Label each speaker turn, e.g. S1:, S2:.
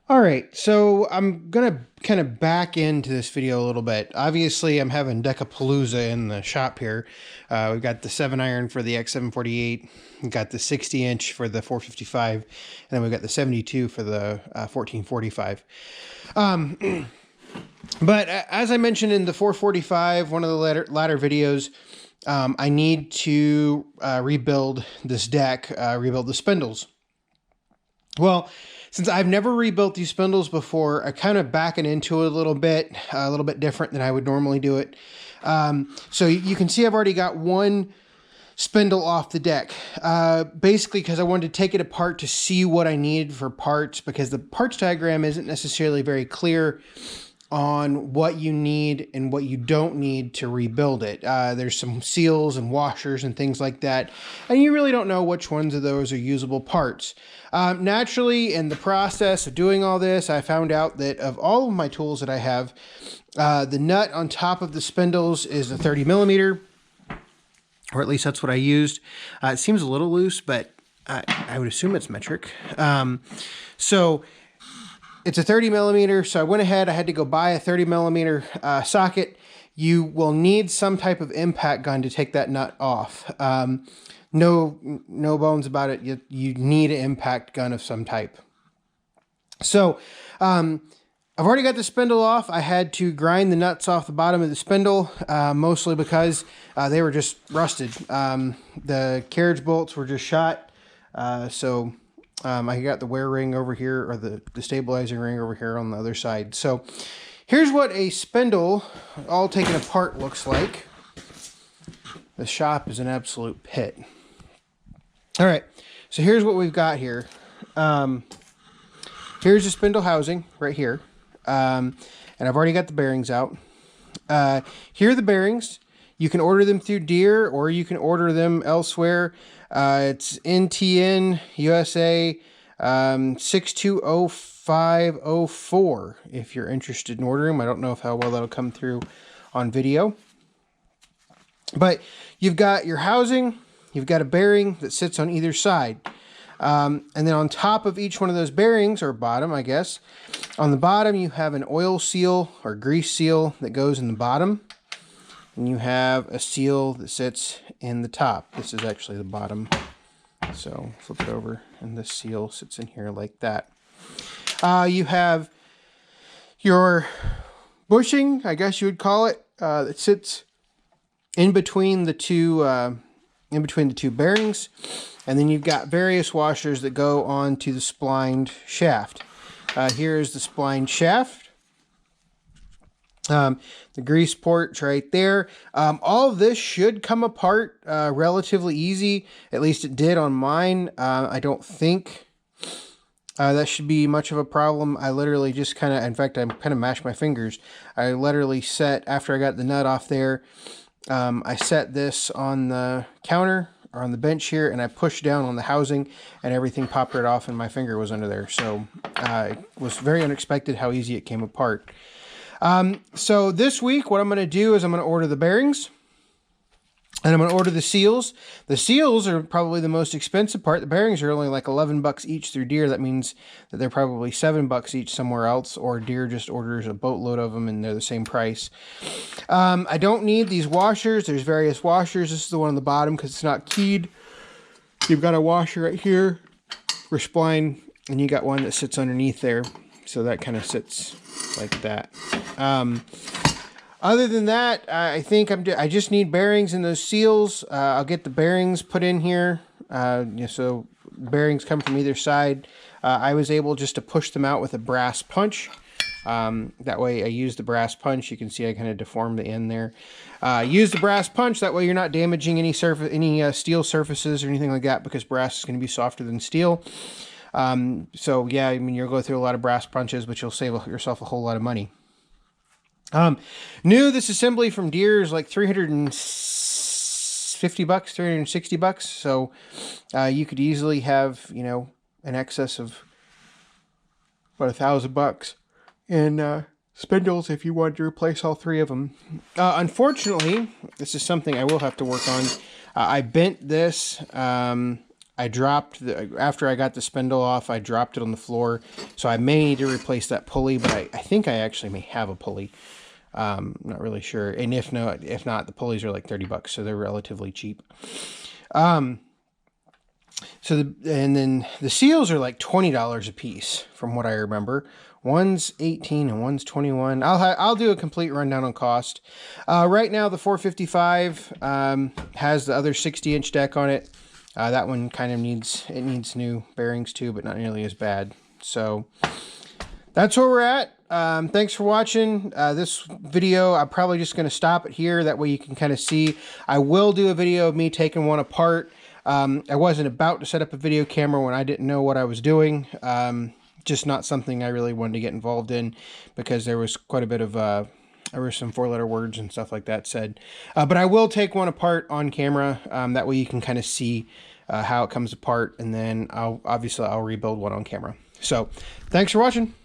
S1: All right, so I'm gonna kind of back into this video a little bit. Obviously, I'm having Decapalooza in the shop here. We've got the 7-iron for the X748, we've got the 60-inch for the 455, and then we've got the 72 for the 1445. But as I mentioned in the 445, one of the latter videos, I need to rebuild this deck, rebuild the spindles. Well, since I've never rebuilt these spindles before, I kind of backing into it a little bit different than I would normally do it. So you can see I've already got one spindle off the deck, basically because I wanted to take it apart to see what I needed for parts, because the parts diagram isn't necessarily very clear on what you need and what you don't need to rebuild it. There's some seals and washers and things like that, and you really don't know which ones of those are usable parts. Naturally, in the process of doing all this, I found out that of all of my tools that I have, the nut on top of the spindles is a 30 millimeter, or at least that's what I used. It seems a little loose, but I would assume it's metric. So it's a 30 millimeter, so I went ahead, I had to go buy a 30 millimeter socket. You will need some type of impact gun to take that nut off. No bones about it. You need an impact gun of some type. So I've already got the spindle off. I had to grind the nuts off the bottom of the spindle, mostly because they were just rusted. The carriage bolts were just shot. I got the wear ring over here, or the stabilizing ring over here on the other side. So here's what a spindle all taken apart looks like. The shop is an absolute pit. All right, so here's what we've got here. Here's the spindle housing right here. And I've already got the bearings out. Here are the bearings. You can order them through Deere, or you can order them elsewhere. It's NTN USA 620504 if you're interested in ordering them. I don't know how well that'll come through on video. But you've got your housing, you've got a bearing that sits on either side. And then on top of each one of those bearings, or bottom, I guess, on the bottom you have an oil seal or grease seal that goes in the bottom. And you have a seal that sits in the top. This is actually the bottom. So flip it over, and this seal sits in here like that. You have your bushing, I guess you would call it, that sits in between the two bearings, and then you've got various washers that go onto the splined shaft. Here is the splined shaft. The grease port's right there. All of this should come apart relatively easy. At least it did on mine. I don't think that should be much of a problem. I literally just kind of, in fact, I kind of mashed my fingers. I literally set, after I got the nut off there, I set this on the counter or on the bench here, and I pushed down on the housing, and everything popped right off, and my finger was under there. So it was very unexpected how easy it came apart. So this week, what I'm going to do is I'm going to order the bearings, and I'm going to order the seals. The seals are probably the most expensive part. The bearings are only like 11 bucks each through Deere. That means that they're probably 7 bucks each somewhere else, or Deere just orders a boatload of them and they're the same price. I don't need these washers. There's various washers. This is the one on the bottom because it's not keyed. You've got a washer right here for spline, and you got one that sits underneath there. So that kind of sits like that. Other than that, I think I just need bearings and those seals. I'll get the bearings put in here. So bearings come from either side. I was able just to push them out with a brass punch. That way I use the brass punch. You can see I kind of deformed the end there. Use the brass punch. That way you're not damaging any steel surfaces or anything like that, because brass is going to be softer than steel. So yeah, I mean, you'll go through a lot of brass punches, but you'll save yourself a whole lot of money. This assembly from Deere is like 350 bucks, 360 bucks. So, you could easily have, an excess of about $1,000 in, spindles if you wanted to replace all three of them. Unfortunately, this is something I will have to work on. I bent this, I dropped after I got the spindle off, I dropped it on the floor. So I may need to replace that pulley, but I think I actually may have a pulley. I'm not really sure. And if not, the pulleys are like 30 bucks, so they're relatively cheap. And then the seals are like $20 a piece from what I remember. One's 18 and one's 21. I'll do a complete rundown on cost. Right now the 455 has the other 60-inch deck on it. That one kind of needs new bearings too, but not nearly as bad. So that's where we're at. Thanks for watching this video. I'm probably just going to stop it here. That way you can kind of see. I will do a video of me taking one apart. I wasn't about to set up a video camera when I didn't know what I was doing. Just not something I really wanted to get involved in because there was quite a bit of, there were some 4-letter words and stuff like that said. But I will take one apart on camera. That way you can kind of see how it comes apart. And then I'll rebuild one on camera. So thanks for watching.